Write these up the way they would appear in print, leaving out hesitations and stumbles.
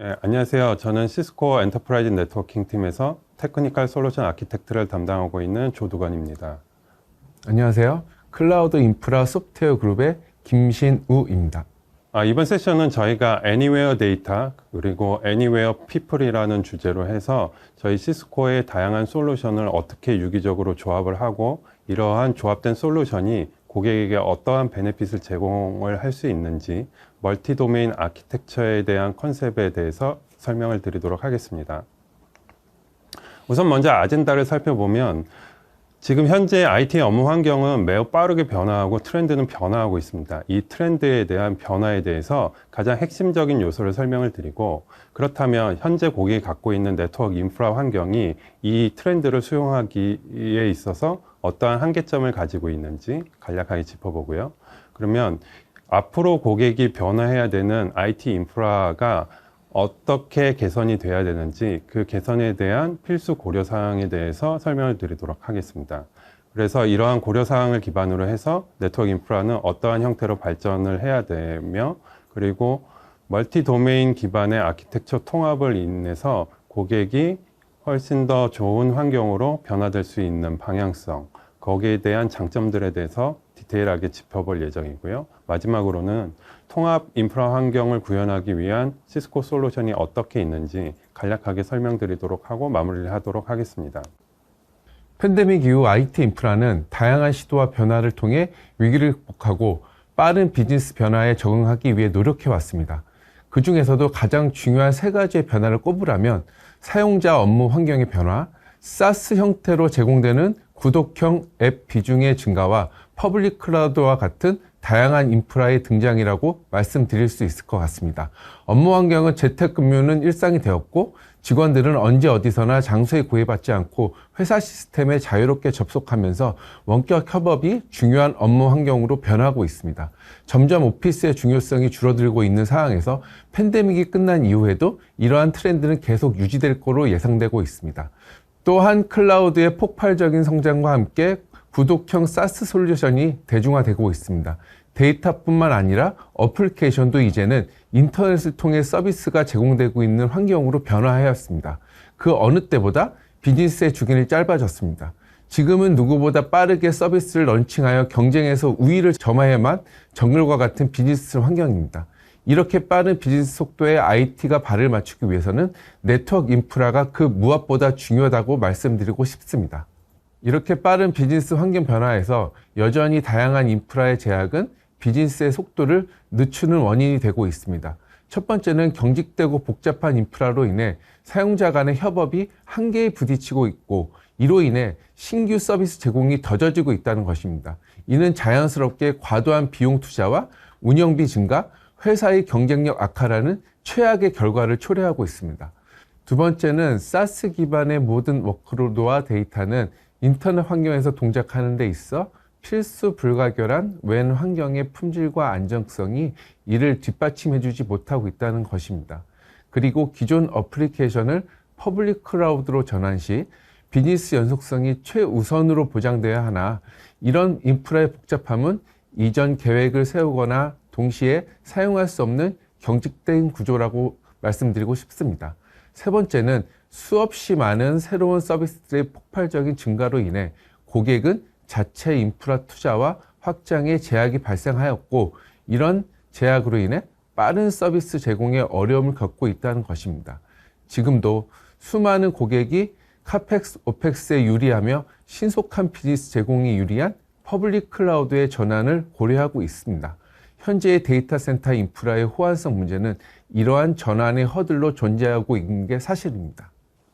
안녕하세요. 저는 시스코 엔터프라이즈 네트워킹 팀에서 테크니컬 솔루션 아키텍트를 담당하고 있는 조두건입니다. 안녕하세요. 클라우드 인프라 소프트웨어 그룹의 김신우입니다. 이번 세션은 저희가 Anywhere Data 그리고 Anywhere People이라는 주제로 해서 저희 시스코의 다양한 솔루션을 어떻게 유기적으로 조합을 하고 이러한 조합된 솔루션이 고객에게 어떠한 베네핏을 제공을 할 수 있는지 멀티 도메인 아키텍처에 대한 컨셉에 대해서 설명을 드리도록 하겠습니다. 우선 먼저 아젠다를 살펴보면 지금 현재 IT 업무 환경은 매우 빠르게 변화하고 트렌드는 변화하고 있습니다. 이 트렌드에 대한 변화에 대해서 가장 핵심적인 요소를 설명을 드리고, 그렇다면 현재 고객이 갖고 있는 네트워크 인프라 환경이 이 트렌드를 수용하기에 있어서 어떠한 한계점을 가지고 있는지 간략하게 짚어보고요. 그러면 앞으로 고객이 변화해야 되는 IT 인프라가 어떻게 개선이 돼야 되는지 그 개선에 대한 필수 고려사항에 대해서 설명을 드리도록 하겠습니다. 그래서 이러한 고려사항을 기반으로 해서 네트워크 인프라는 어떠한 형태로 발전을 해야 되며, 그리고 멀티 도메인 기반의 아키텍처 통합을 인해서 고객이 훨씬 더 좋은 환경으로 변화될 수 있는 방향성, 거기에 대한 장점들에 대해서 디테일하게 짚어볼 예정이고요. 마지막으로는 통합 인프라 환경을 구현하기 위한 시스코 솔루션이 어떻게 있는지 간략하게 설명드리도록 하고 마무리를 하도록 하겠습니다. 팬데믹 이후 IT 인프라는 다양한 시도와 변화를 통해 위기를 극복하고 빠른 비즈니스 변화에 적응하기 위해 노력해왔습니다. 그 중에서도 가장 중요한 세 가지의 변화를 꼽으라면 사용자 업무 환경의 변화, SaaS 형태로 제공되는 구독형 앱 비중의 증가와 퍼블릭 클라우드와 같은 다양한 인프라의 등장이라고 말씀드릴 수 있을 것 같습니다. 업무 환경은 재택근무는 일상이 되었고, 직원들은 언제 어디서나 장소에 구애받지 않고 회사 시스템에 자유롭게 접속하면서 원격 협업이 중요한 업무 환경으로 변하고 있습니다. 점점 오피스의 중요성이 줄어들고 있는 상황에서 팬데믹이 끝난 이후에도 이러한 트렌드는 계속 유지될 것으로 예상되고 있습니다. 또한 클라우드의 폭발적인 성장과 함께 구독형 SaaS 솔루션이 대중화되고 있습니다. 데이터뿐만 아니라 어플리케이션도 이제는 인터넷을 통해 서비스가 제공되고 있는 환경으로 변화하였습니다. 그 어느 때보다 비즈니스의 주기는 짧아졌습니다. 지금은 누구보다 빠르게 서비스를 런칭하여 경쟁에서 우위를 점하야만 정글과 같은 비즈니스 환경입니다. 이렇게 빠른 비즈니스 속도에 IT가 발을 맞추기 위해서는 네트워크 인프라가 그 무엇보다 중요하다고 말씀드리고 싶습니다. 이렇게 빠른 비즈니스 환경 변화에서 여전히 다양한 인프라의 제약은 비즈니스의 속도를 늦추는 원인이 되고 있습니다. 첫 번째는 경직되고 복잡한 인프라로 인해 사용자 간의 협업이 한계에 부딪히고 있고, 이로 인해 신규 서비스 제공이 더뎌지고 있다는 것입니다. 이는 자연스럽게 과도한 비용 투자와 운영비 증가, 회사의 경쟁력 악화라는 최악의 결과를 초래하고 있습니다. 두 번째는 SaaS 기반의 모든 워크로드와 데이터는 인터넷 환경에서 동작하는 데 있어 필수 불가결한 웬 환경의 품질과 안정성이 이를 뒷받침해주지 못하고 있다는 것입니다. 그리고 기존 어플리케이션을 퍼블릭 클라우드로 전환 시 비즈니스 연속성이 최우선으로 보장되어야 하나, 이런 인프라의 복잡함은 이전 계획을 세우거나 동시에 사용할 수 없는 경직된 구조라고 말씀드리고 싶습니다. 세 번째는 수없이 많은 새로운 서비스들의 폭발적인 증가로 인해 고객은 자체 인프라 투자와 확장에 제약이 발생하였고, 이런 제약으로 인해 빠른 서비스 제공에 어려움을 겪고 있다는 것입니다. 지금도 수많은 고객이 카펙스, 오펙스에 유리하며 신속한 비즈니스 제공이 유리한 퍼블릭 클라우드의 전환을 고려하고 있습니다. 현재의 데이터 센터 인프라의 호환성 문제는 이러한 전환의 허들로 존재하고 있는 게 사실입니다.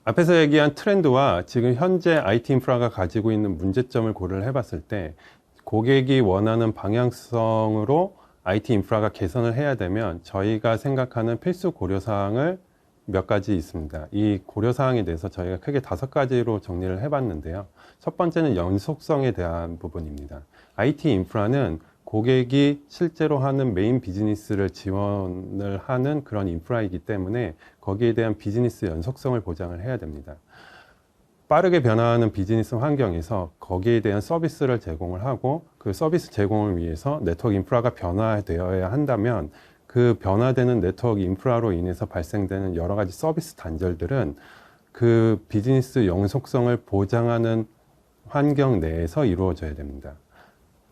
앞에서 얘기한 트렌드와 지금 현재 IT 인프라가 가지고 있는 문제점을 고려를 해봤을 때 고객이 원하는 방향성으로 IT 인프라가 개선을 해야 되면 저희가 생각하는 필수 고려사항을 몇 가지 있습니다. 이 고려사항에 대해서 저희가 크게 5가지로 정리를 해봤는데요. 첫 번째는 연속성에 대한 부분입니다. IT 인프라는 고객이 실제로 하는 메인 비즈니스를 지원을 하는 그런 인프라이기 때문에 거기에 대한 비즈니스 연속성을 보장을 해야 됩니다. 빠르게 변화하는 비즈니스 환경에서 거기에 대한 서비스를 제공을 하고 그 서비스 제공을 위해서 네트워크 인프라가 변화되어야 한다면 그 변화되는 네트워크 인프라로 인해서 발생되는 여러 가지 서비스 단절들은 그 비즈니스 영속성을 보장하는 환경 내에서 이루어져야 됩니다.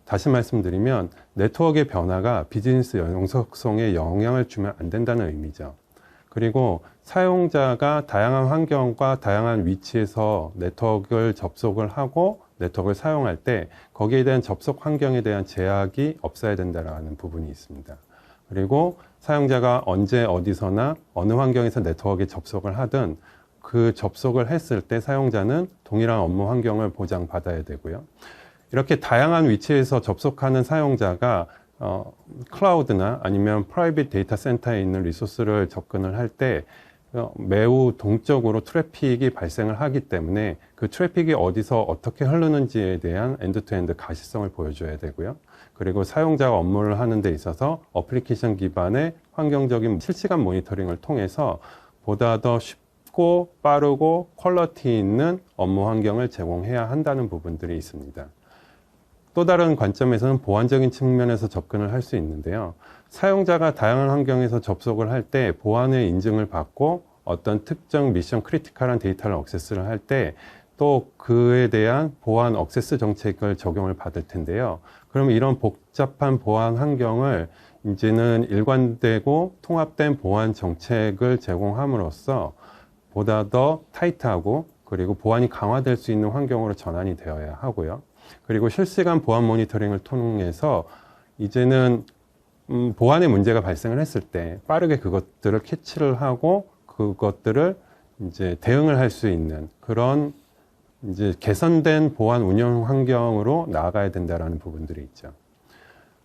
다시 말씀드리면 네트워크의 변화가 비즈니스 영속성에 영향을 주면 안 된다는 의미죠. 그리고 사용자가 다양한 환경과 다양한 위치에서 네트워크를 접속을 하고 네트워크를 사용할 때 거기에 대한 접속 환경에 대한 제약이 없어야 된다는 부분이 있습니다. 그리고 사용자가 언제 어디서나 어느 환경에서 네트워크에 접속을 하든 그 접속을 했을 때 사용자는 동일한 업무 환경을 보장받아야 되고요. 이렇게 다양한 위치에서 접속하는 사용자가 클라우드나 아니면 프라이빗 데이터 센터에 있는 리소스를 접근을 할 때 매우 동적으로 트래픽이 발생을 하기 때문에 그 트래픽이 어디서 어떻게 흐르는지에 대한 엔드투엔드 가시성을 보여줘야 되고요. 그리고 사용자가 업무를 하는 데 있어서 어플리케이션 기반의 환경적인 실시간 모니터링을 통해서 보다 더 쉽고 빠르고 퀄리티 있는 업무 환경을 제공해야 한다는 부분들이 있습니다. 또 다른 관점에서는 보안적인 측면에서 접근을 할 수 있는데요. 사용자가 다양한 환경에서 접속을 할 때 보안의 인증을 받고 어떤 특정 미션 크리티컬한 데이터를 액세스를 할 때 또 그에 대한 보안 액세스 정책을 적용을 받을 텐데요. 그러면 이런 복잡한 보안 환경을 이제는 일관되고 통합된 보안 정책을 제공함으로써 보다 더 타이트하고 그리고 보안이 강화될 수 있는 환경으로 전환이 되어야 하고요. 그리고 실시간 보안 모니터링을 통해서 이제는 보안의 문제가 발생을 했을 때 빠르게 그것들을 캐치를 하고 그것들을 이제 대응을 할 수 있는 그런 이제 개선된 보안 운영 환경으로 나아가야 된다라는 부분들이 있죠.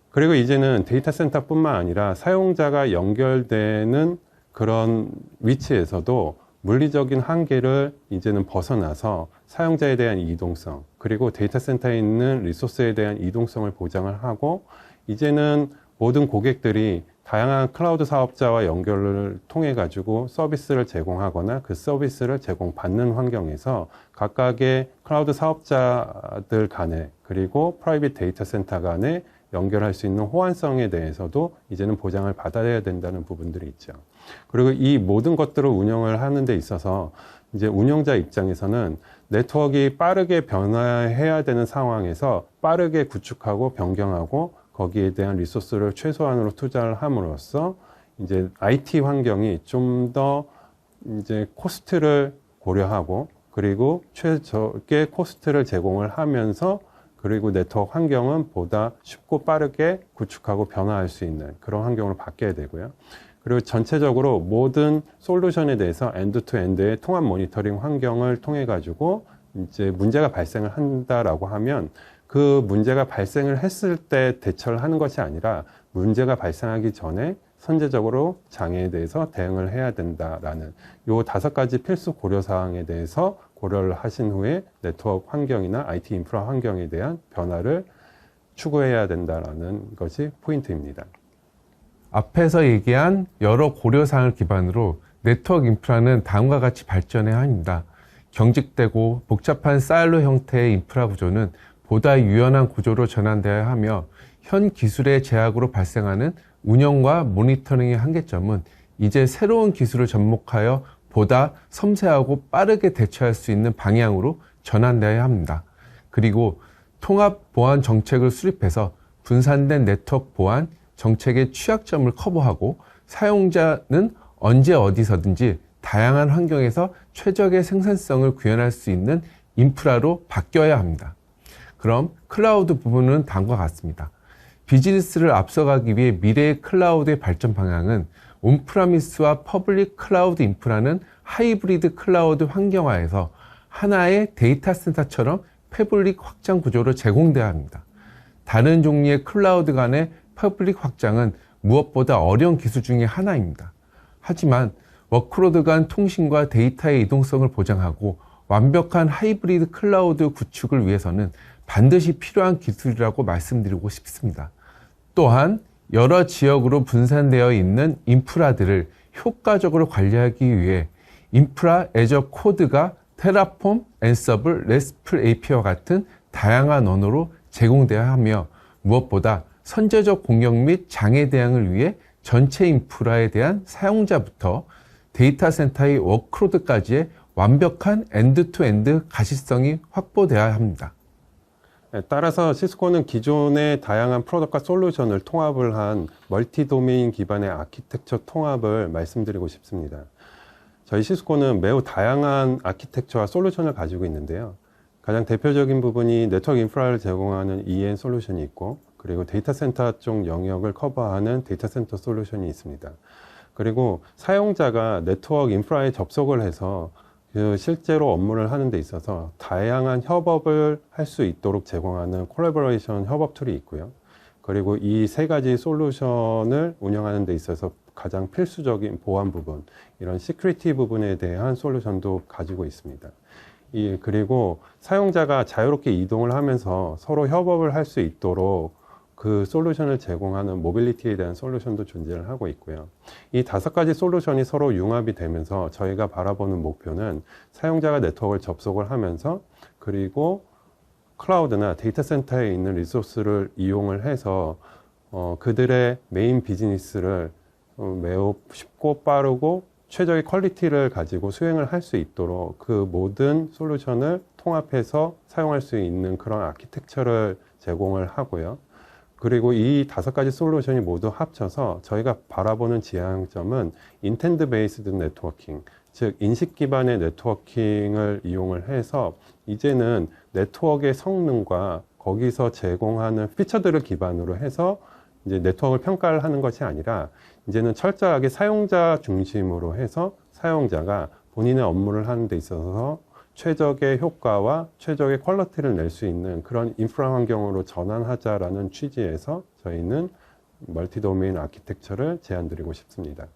그리고 이제는 데이터 센터뿐만 아니라 사용자가 연결되는 그런 위치에서도 물리적인 한계를 이제는 벗어나서 사용자에 대한 이동성, 그리고 데이터 센터에 있는 리소스에 대한 이동성을 보장을 하고 이제는 모든 고객들이 다양한 클라우드 사업자와 연결을 통해 가지고 서비스를 제공하거나 그 서비스를 제공받는 환경에서 각각의 클라우드 사업자들 간에 그리고 프라이빗 데이터 센터 간에 연결할 수 있는 호환성에 대해서도 이제는 보장을 받아야 된다는 부분들이 있죠. 그리고 이 모든 것들을 운영을 하는 데 있어서 이제 운영자 입장에서는 네트워크가 빠르게 변화해야 되는 상황에서 빠르게 구축하고 변경하고 거기에 대한 리소스를 최소한으로 투자를 함으로써 이제 IT 환경이 좀 더 이제 코스트를 고려하고 그리고 최적의 코스트를 제공을 하면서 그리고 네트워크 환경은 보다 쉽고 빠르게 구축하고 변화할 수 있는 그런 환경으로 바뀌어야 되고요. 그리고 전체적으로 모든 솔루션에 대해서 엔드투엔드의 통합 모니터링 환경을 통해 가지고 이제 문제가 발생을 한다라고 하면 그 문제가 발생을 했을 때 대처를 하는 것이 아니라 문제가 발생하기 전에 선제적으로 장애에 대해서 대응을 해야 된다라는 요 5가지 필수 고려사항에 대해서 고려를 하신 후에 네트워크 환경이나 IT 인프라 환경에 대한 변화를 추구해야 된다라는 것이 포인트입니다. 앞에서 얘기한 여러 고려사항을 기반으로 네트워크 인프라는 다음과 같이 발전해야 합니다. 경직되고 복잡한 사일로 형태의 인프라 구조는 보다 유연한 구조로 전환되어야 하며 현 기술의 제약으로 발생하는 운영과 모니터링의 한계점은 이제 새로운 기술을 접목하여 보다 섬세하고 빠르게 대처할 수 있는 방향으로 전환되어야 합니다. 그리고 통합 보안 정책을 수립해서 분산된 네트워크 보안 정책의 취약점을 커버하고 사용자는 언제 어디서든지 다양한 환경에서 최적의 생산성을 구현할 수 있는 인프라로 바뀌어야 합니다. 그럼 클라우드 부분은 다음과 같습니다. 비즈니스를 앞서가기 위해 미래의 클라우드의 발전 방향은 온프라미스와 퍼블릭 클라우드 인프라는 하이브리드 클라우드 환경화에서 하나의 데이터 센터처럼 패블릭 확장 구조로 제공돼야 합니다. 다른 종류의 클라우드 간의 퍼블릭 확장은 무엇보다 어려운 기술 중에 하나입니다. 하지만 워크로드 간 통신과 데이터의 이동성을 보장하고 완벽한 하이브리드 클라우드 구축을 위해서는 반드시 필요한 기술이라고 말씀드리고 싶습니다. 또한 여러 지역으로 분산되어 있는 인프라들을 효과적으로 관리하기 위해 인프라 애저 코드가 테라폼, 앤서블, 레스플 API와 같은 다양한 언어로 제공되어야 하며 무엇보다 선제적 공격 및 장애 대응을 위해 전체 인프라에 대한 사용자부터 데이터 센터의 워크로드까지의 완벽한 엔드-투-엔드 가시성이 확보되어야 합니다. 따라서 시스코는 기존의 다양한 프로덕트와 솔루션을 통합을 한 멀티 도메인 기반의 아키텍처 통합을 말씀드리고 싶습니다. 저희 시스코는 매우 다양한 아키텍처와 솔루션을 가지고 있는데요. 가장 대표적인 부분이 네트워크 인프라를 제공하는 EN 솔루션이 있고, 그리고 데이터 센터 쪽 영역을 커버하는 데이터 센터 솔루션이 있습니다. 그리고 사용자가 네트워크 인프라에 접속을 해서 실제로 업무를 하는 데 있어서 다양한 협업을 할 수 있도록 제공하는 콜라보레이션 협업 툴이 있고요. 그리고 이 세 가지 솔루션을 운영하는 데 있어서 가장 필수적인 보안 부분, 이런 시큐리티 부분에 대한 솔루션도 가지고 있습니다. 그리고 사용자가 자유롭게 이동을 하면서 서로 협업을 할 수 있도록 그 솔루션을 제공하는 모빌리티에 대한 솔루션도 존재를 하고 있고요. 이 5가지 솔루션이 서로 융합이 되면서 저희가 바라보는 목표는 사용자가 네트워크를 접속을 하면서, 그리고 클라우드나 데이터 센터에 있는 리소스를 이용을 해서 그들의 메인 비즈니스를 매우 쉽고 빠르고 최적의 퀄리티를 가지고 수행을 할 수 있도록 그 모든 솔루션을 통합해서 사용할 수 있는 그런 아키텍처를 제공을 하고요. 그리고 이 5가지 솔루션이 모두 합쳐서 저희가 바라보는 지향점은 인텐드 베이스드 네트워킹, 즉 인식 기반의 네트워킹을 이용을 해서 이제는 네트워크의 성능과 거기서 제공하는 피처들을 기반으로 해서 이제 네트워크를 평가를 하는 것이 아니라, 이제는 철저하게 사용자 중심으로 해서 사용자가 본인의 업무를 하는 데 있어서 최적의 효과와 최적의 퀄리티를 낼 수 있는 그런 인프라 환경으로 전환하자라는 취지에서 저희는 멀티 도메인 아키텍처를 제안드리고 싶습니다.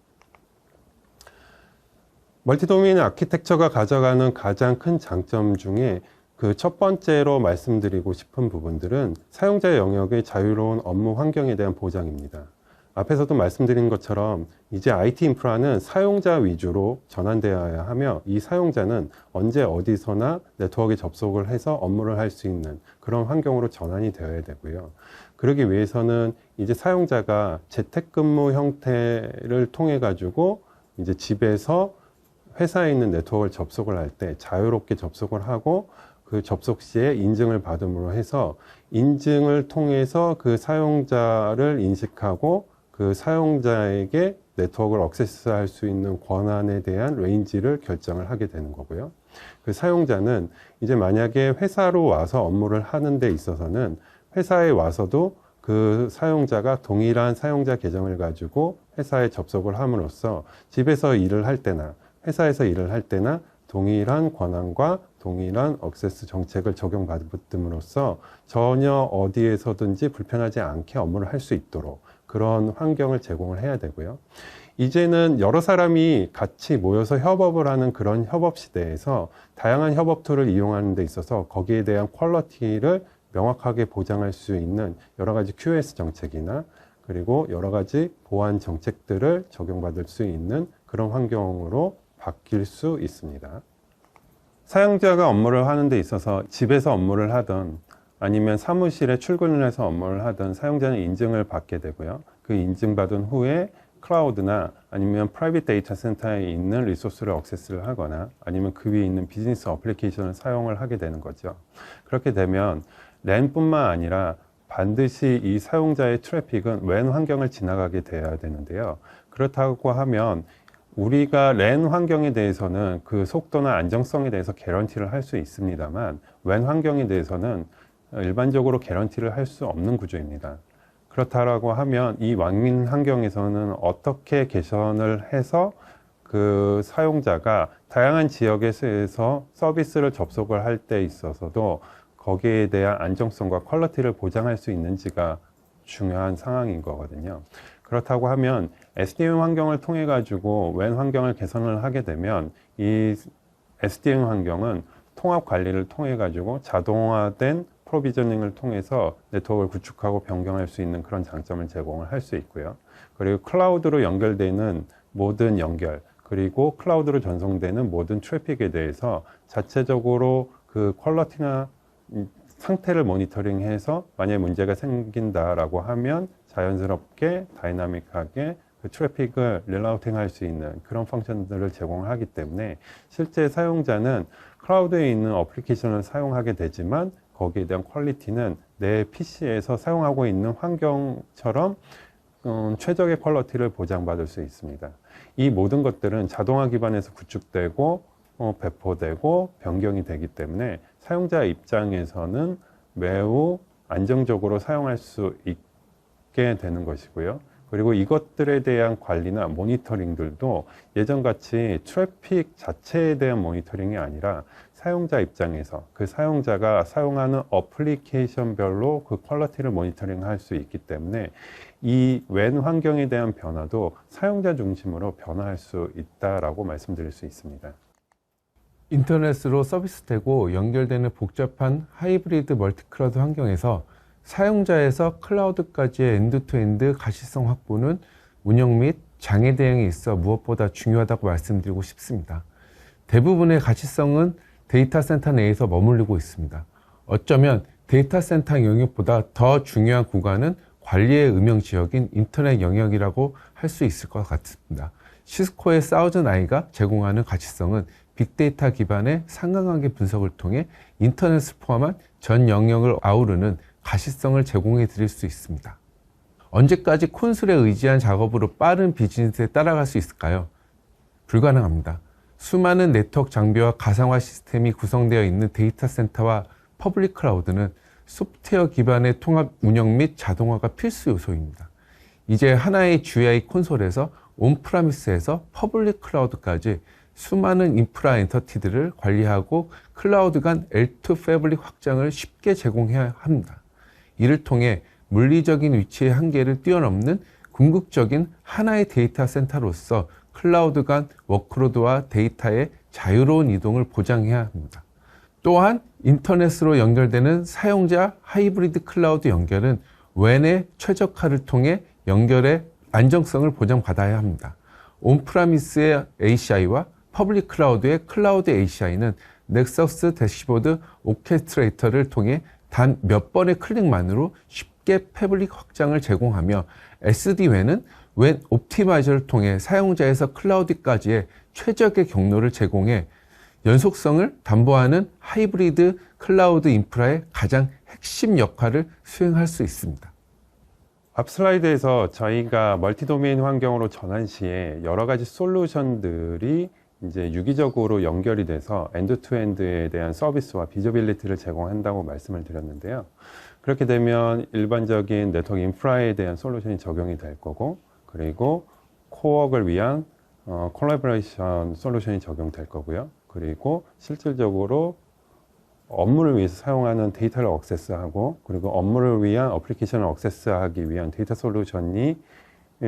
멀티 도메인 아키텍처가 가져가는 가장 큰 장점 중에 그 첫 번째로 말씀드리고 싶은 부분들은 사용자 영역의 자유로운 업무 환경에 대한 보장입니다. 앞에서도 말씀드린 것처럼 이제 IT 인프라는 사용자 위주로 전환되어야 하며, 이 사용자는 언제 어디서나 네트워크에 접속을 해서 업무를 할 수 있는 그런 환경으로 전환이 되어야 되고요. 그러기 위해서는 이제 사용자가 재택근무 형태를 통해 가지고 이제 집에서 회사에 있는 네트워크를 접속을 할 때 자유롭게 접속을 하고, 그 접속 시에 인증을 받음으로 해서 인증을 통해서 그 사용자를 인식하고 그 사용자에게 네트워크를 액세스할 수 있는 권한에 대한 레인지를 결정을 하게 되는 거고요. 그 사용자는 이제 만약에 회사로 와서 업무를 하는 데 있어서는 회사에 와서도 그 사용자가 동일한 사용자 계정을 가지고 회사에 접속을 함으로써 집에서 일을 할 때나 회사에서 일을 할 때나 동일한 권한과 동일한 액세스 정책을 적용받음으로써 전혀 어디에서든지 불편하지 않게 업무를 할 수 있도록 그런 환경을 제공을 해야 되고요. 이제는 여러 사람이 같이 모여서 협업을 하는 그런 협업 시대에서 다양한 협업 툴을 이용하는 데 있어서 거기에 대한 퀄리티를 명확하게 보장할 수 있는 여러 가지 QoS 정책이나 그리고 여러 가지 보안 정책들을 적용받을 수 있는 그런 환경으로 바뀔 수 있습니다. 사용자가 업무를 하는 데 있어서 집에서 업무를 하든 아니면 사무실에 출근을 해서 업무를 하든 사용자는 인증을 받게 되고요. 그 인증받은 후에 클라우드나 아니면 프라이빗 데이터 센터에 있는 리소스를 액세스를 하거나 아니면 그 위에 있는 비즈니스 어플리케이션을 사용을 하게 되는 거죠. 그렇게 되면 랜뿐만 아니라 반드시 이 사용자의 트래픽은 랜 환경을 지나가게 돼야 되는데요. 그렇다고 하면 우리가 랜 환경에 대해서는 그 속도나 안정성에 대해서 개런티를 할 수 있습니다만 랜 환경에 대해서는 일반적으로 개런티를 할 수 없는 구조입니다. 그렇다고 하면 이 완 환경에서는 어떻게 개선을 해서 그 사용자가 다양한 지역에서 서비스를 접속을 할 때 있어서도 거기에 대한 안정성과 퀄리티를 보장할 수 있는지가 중요한 상황인 거거든요. 그렇다고 하면 SDN 환경을 통해 가지고 웬 환경을 개선을 하게 되면 이 SDN 환경은 통합 관리를 통해 가지고 자동화된 프로비저닝을 통해서 네트워크를 구축하고 변경할 수 있는 그런 장점을 제공을 할 수 있고요. 그리고 클라우드로 연결되는 모든 연결, 그리고 클라우드로 전송되는 모든 트래픽에 대해서 자체적으로 그 퀄리티나 상태를 모니터링해서 만약에 문제가 생긴다라고 하면 자연스럽게 다이나믹하게 그 트래픽을 릴라우팅 할 수 있는 그런 펑션들을 제공하기 때문에 실제 사용자는 클라우드에 있는 어플리케이션을 사용하게 되지만 거기에 대한 퀄리티는 내 PC에서 사용하고 있는 환경처럼 최적의 퀄리티를 보장받을 수 있습니다. 이 모든 것들은 자동화 기반에서 구축되고 배포되고 변경이 되기 때문에 사용자 입장에서는 매우 안정적으로 사용할 수 있게 되는 것이고요. 그리고 이것들에 대한 관리나 모니터링들도 예전같이 트래픽 자체에 대한 모니터링이 아니라 사용자 입장에서 그 사용자가 사용하는 어플리케이션별로 그 퀄리티를 모니터링할 수 있기 때문에 이 웬 환경에 대한 변화도 사용자 중심으로 변화할 수 있다라고 말씀드릴 수 있습니다. 인터넷으로 서비스되고 연결되는 복잡한 하이브리드 멀티클라우드 환경에서 사용자에서 클라우드까지의 엔드투엔드 가시성 확보는 운영 및 장애 대응에 있어 무엇보다 중요하다고 말씀드리고 싶습니다. 대부분의 가시성은 데이터 센터 내에서 머무르고 있습니다. 어쩌면 데이터 센터 영역보다 더 중요한 구간은 관리의 음영 지역인 인터넷 영역이라고 할 수 있을 것 같습니다. 시스코의 사우즌아이가 제공하는 가시성은 빅데이터 기반의 상관관계 분석을 통해 인터넷을 포함한 전 영역을 아우르는 가시성을 제공해 드릴 수 있습니다. 언제까지 콘솔에 의지한 작업으로 빠른 비즈니스에 따라갈 수 있을까요? 불가능합니다. 수많은 네트워크 장비와 가상화 시스템이 구성되어 있는 데이터 센터와 퍼블릭 클라우드는 소프트웨어 기반의 통합 운영 및 자동화가 필수 요소입니다. 이제 하나의 GUI 콘솔에서 온프라미스에서 퍼블릭 클라우드까지 수많은 인프라 엔터티들을 관리하고 클라우드 간 L2 패블릭 확장을 쉽게 제공해야 합니다. 이를 통해 물리적인 위치의 한계를 뛰어넘는 궁극적인 하나의 데이터 센터로서 클라우드 간 워크로드와 데이터의 자유로운 이동을 보장해야 합니다. 또한 인터넷으로 연결되는 사용자 하이브리드 클라우드 연결은 웬의 최적화를 통해 연결의 안정성을 보장받아야 합니다. 온프라미스의 ACI와 퍼블릭 클라우드의 클라우드 ACI는 넥서스 대시보드 오케스트레이터를 통해 단 몇 번의 클릭만으로 쉽게 패블릭 확장을 제공하며 SD-WAN은 웬 옵티마이저를 통해 사용자에서 클라우드까지의 최적의 경로를 제공해 연속성을 담보하는 하이브리드 클라우드 인프라의 가장 핵심 역할을 수행할 수 있습니다. 앞 슬라이드에서 저희가 멀티 도메인 환경으로 전환 시에 여러 가지 솔루션들이 이제 유기적으로 연결이 돼서 엔드투엔드에 대한 서비스와 비저빌리티를 제공한다고 말씀을 드렸는데요. 그렇게 되면 일반적인 네트워크 인프라에 대한 솔루션이 적용이 될 거고, 그리고 코워크를 위한 콜라보레이션 솔루션이 적용될 거고요. 그리고 실질적으로 업무를 위해서 사용하는 데이터를 액세스하고, 그리고 업무를 위한 어플리케이션을 액세스하기 위한 데이터 솔루션이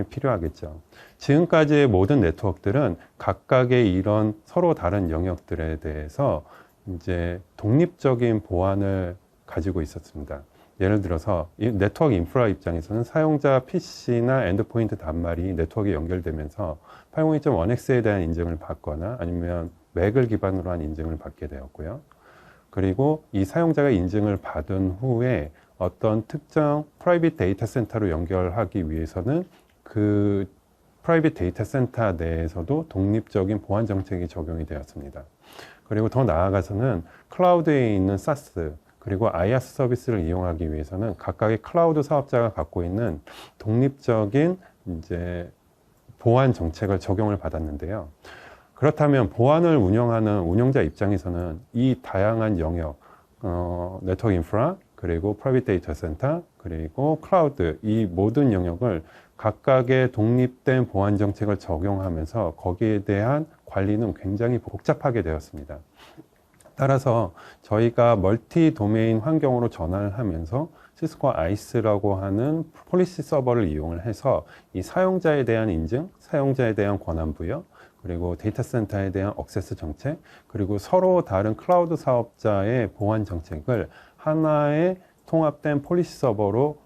필요하겠죠. 지금까지의 모든 네트워크들은 각각의 이런 서로 다른 영역들에 대해서 이제 독립적인 보안을 가지고 있었습니다. 예를 들어서 이 네트워크 인프라 입장에서는 사용자 PC나 엔드포인트 단말이 네트워크에 연결되면서 802.1x에 대한 인증을 받거나 아니면 맥을 기반으로 한 인증을 받게 되었고요. 그리고 이 사용자가 인증을 받은 후에 어떤 특정 프라이빗 데이터 센터로 연결하기 위해서는 그 프라이빗 데이터 센터 내에서도 독립적인 보안 정책이 적용이 되었습니다. 그리고 더 나아가서는 클라우드에 있는 SaaS 그리고 IaaS 서비스를 이용하기 위해서는 각각의 클라우드 사업자가 갖고 있는 독립적인 이제 보안 정책을 적용을 받았는데요. 그렇다면 보안을 운영하는 운영자 입장에서는 이 다양한 영역, 네트워크 인프라, 그리고 프라이빗 데이터 센터, 그리고 클라우드, 이 모든 영역을 각각의 독립된 보안 정책을 적용하면서 거기에 대한 관리는 굉장히 복잡하게 되었습니다. 따라서 저희가 멀티 도메인 환경으로 전환을 하면서 시스코 아이스라고 하는 폴리시 서버를 이용을 해서 이 사용자에 대한 인증, 사용자에 대한 권한 부여, 그리고 데이터 센터에 대한 액세스 정책, 그리고 서로 다른 클라우드 사업자의 보안 정책을 하나의 통합된 폴리시 서버로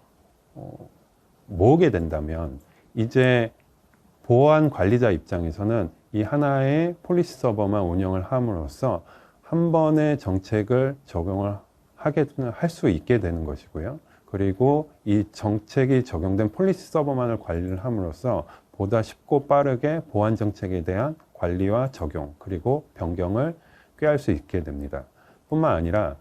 모으게 된다면 이제 보안 관리자 입장에서는 이 하나의 폴리시 서버만 운영을 함으로써 한 번의 정책을 적용을 할 수 있게 되는 것이고요. 그리고 이 정책이 적용된 폴리시 서버만을 관리를 함으로써 보다 쉽고 빠르게 보안 정책에 대한 관리와 적용 그리고 변경을 꾀할 수 있게 됩니다. 뿐만 아니라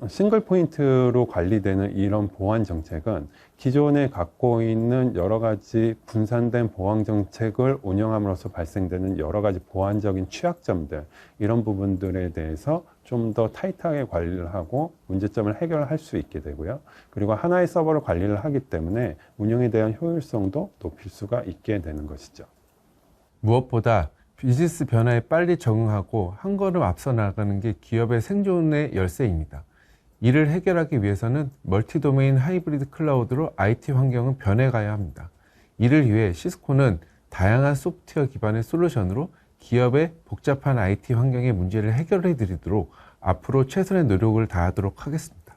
싱글 포인트로 관리되는 이런 보안 정책은 기존에 갖고 있는 여러 가지 분산된 보안 정책을 운영함으로써 발생되는 여러 가지 보안적인 취약점들, 이런 부분들에 대해서 좀 더 타이트하게 관리를 하고 문제점을 해결할 수 있게 되고요. 그리고 하나의 서버를 관리를 하기 때문에 운영에 대한 효율성도 높일 수가 있게 되는 것이죠. 무엇보다 비즈니스 변화에 빨리 적응하고 한 걸음 앞서 나가는 게 기업의 생존의 열쇠입니다. 이를 해결하기 위해서는 멀티 도메인 하이브리드 클라우드로 IT 환경은 변해가야 합니다. 이를 위해 시스코는 다양한 소프트웨어 기반의 솔루션으로 기업의 복잡한 IT 환경의 문제를 해결해 드리도록 앞으로 최선의 노력을 다하도록 하겠습니다.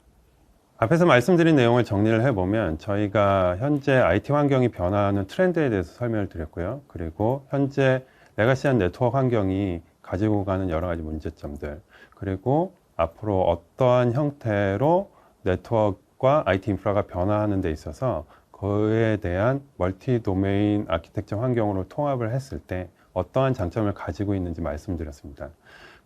앞에서 말씀드린 내용을 정리를 해보면 저희가 현재 IT 환경이 변화하는 트렌드에 대해서 설명을 드렸고요. 그리고 현재 레가시한 네트워크 환경이 가지고 가는 여러 가지 문제점들, 그리고 앞으로 어떠한 형태로 네트워크와 IT 인프라가 변화하는 데 있어서 그에 대한 멀티 도메인 아키텍처 환경으로 통합을 했을 때 어떠한 장점을 가지고 있는지 말씀드렸습니다.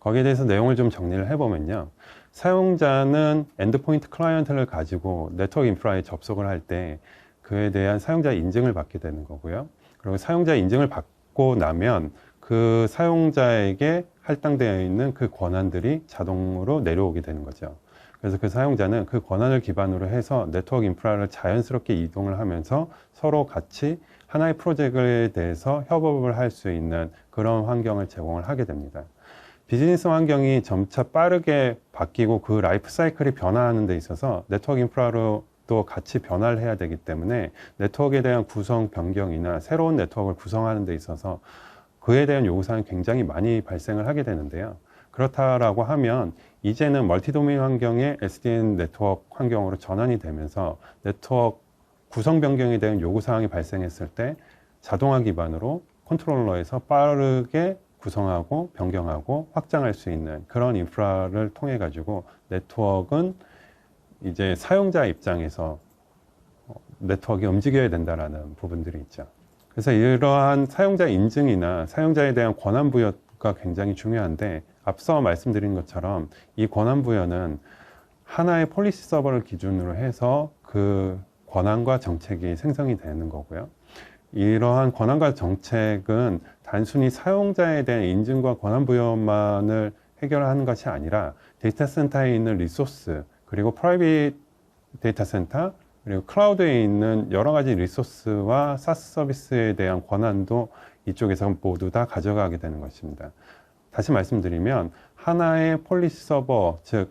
거기에 대해서 내용을 좀 정리를 해보면요. 사용자는 엔드포인트 클라이언트를 가지고 네트워크 인프라에 접속을 할 때 그에 대한 사용자 인증을 받게 되는 거고요. 그리고 사용자 인증을 받고 나면 그 사용자에게 할당되어 있는 그 권한들이 자동으로 내려오게 되는 거죠. 그래서 그 사용자는 그 권한을 기반으로 해서 네트워크 인프라를 자연스럽게 이동을 하면서 서로 같이 하나의 프로젝트에 대해서 협업을 할 수 있는 그런 환경을 제공을 하게 됩니다. 비즈니스 환경이 점차 빠르게 바뀌고 그 라이프 사이클이 변화하는 데 있어서 네트워크 인프라로 또 같이 변화를 해야 되기 때문에 네트워크에 대한 구성 변경이나 새로운 네트워크를 구성하는 데 있어서 그에 대한 요구사항이 굉장히 많이 발생을 하게 되는데요. 그렇다라고 하면 이제는 멀티 도메인 환경의 SDN 네트워크 환경으로 전환이 되면서 네트워크 구성 변경에 대한 요구사항이 발생했을 때 자동화 기반으로 컨트롤러에서 빠르게 구성하고 변경하고 확장할 수 있는 그런 인프라를 통해 가지고 네트워크는 이제 사용자 입장에서 네트워크가 움직여야 된다라는 부분들이 있죠. 그래서 이러한 사용자 인증이나 사용자에 대한 권한 부여가 굉장히 중요한데 앞서 말씀드린 것처럼 이 권한 부여는 하나의 폴리시 서버를 기준으로 해서 그 권한과 정책이 생성이 되는 거고요. 이러한 권한과 정책은 단순히 사용자에 대한 인증과 권한 부여만을 해결하는 것이 아니라 데이터 센터에 있는 리소스, 그리고 프라이빗 데이터 센터, 그리고 클라우드에 있는 여러 가지 리소스와 사스 서비스에 대한 권한도 이쪽에서 모두 다 가져가게 되는 것입니다. 다시 말씀드리면 하나의 폴리시 서버, 즉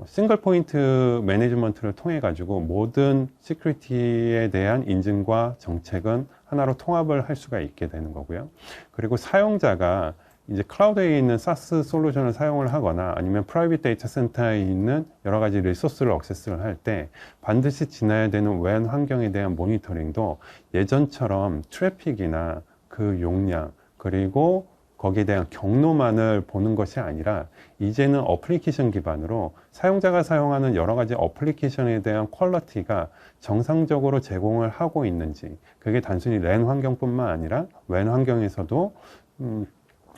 싱글 포인트 매니지먼트를 통해 가지고 모든 시큐리티에 대한 인증과 정책은 하나로 통합을 할 수가 있게 되는 거고요. 그리고 사용자가 이제 클라우드에 있는 사스 솔루션을 사용을 하거나 아니면 프라이빗 데이터 센터에 있는 여러 가지 리소스를 액세스를 할 때 반드시 지나야 되는 WAN 환경에 대한 모니터링도 예전처럼 트래픽이나 그 용량 그리고 거기에 대한 경로만을 보는 것이 아니라 이제는 어플리케이션 기반으로 사용자가 사용하는 여러 가지 어플리케이션에 대한 퀄리티가 정상적으로 제공을 하고 있는지, 그게 단순히 랜 환경뿐만 아니라 WAN 환경에서도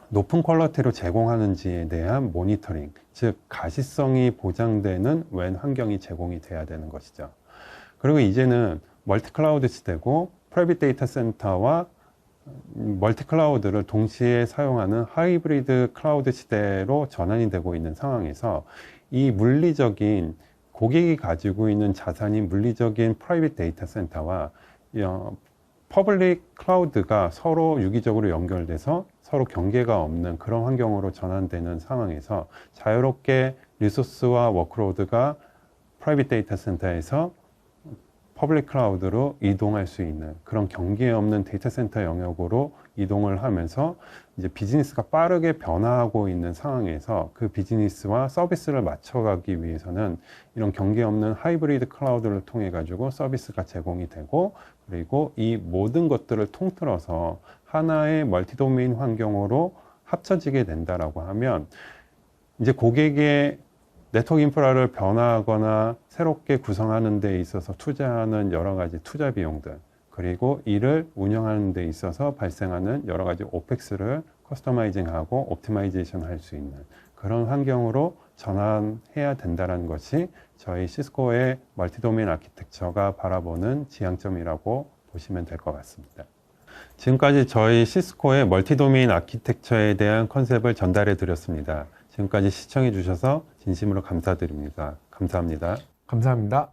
높은 퀄리티로 제공하는지에 대한 모니터링, 즉 가시성이 보장되는 WAN 환경이 제공이 돼야 되는 것이죠. 그리고 이제는 멀티 클라우드 시대고 프라이빗 데이터 센터와 멀티 클라우드를 동시에 사용하는 하이브리드 클라우드 시대로 전환이 되고 있는 상황에서 이 물리적인 고객이 가지고 있는 자산인 물리적인 프라이빗 데이터 센터와 퍼블릭 클라우드가 서로 유기적으로 연결돼서 서로 경계가 없는 그런 환경으로 전환되는 상황에서 자유롭게 리소스와 워크로드가 프라이빗 데이터 센터에서 퍼블릭 클라우드로 이동할 수 있는 그런 경계 없는 데이터 센터 영역으로 이동을 하면서 이제 비즈니스가 빠르게 변화하고 있는 상황에서 그 비즈니스와 서비스를 맞춰가기 위해서는 이런 경계 없는 하이브리드 클라우드를 통해 가지고 서비스가 제공이 되고, 그리고 이 모든 것들을 통틀어서 하나의 멀티 도메인 환경으로 합쳐지게 된다라고 하면 이제 고객의 네트워크 인프라를 변화하거나 새롭게 구성하는 데 있어서 투자하는 여러 가지 투자 비용들, 그리고 이를 운영하는 데 있어서 발생하는 여러 가지 오펙스를 커스터마이징하고 옵티마이제이션 할 수 있는 그런 환경으로 전환해야 된다는 것이 저희 시스코의 멀티도메인 아키텍처가 바라보는 지향점이라고 보시면 될 것 같습니다. 지금까지 저희 시스코의 멀티도메인 아키텍처에 대한 컨셉을 전달해 드렸습니다. 지금까지 시청해 주셔서 진심으로 감사드립니다. 감사합니다. 감사합니다.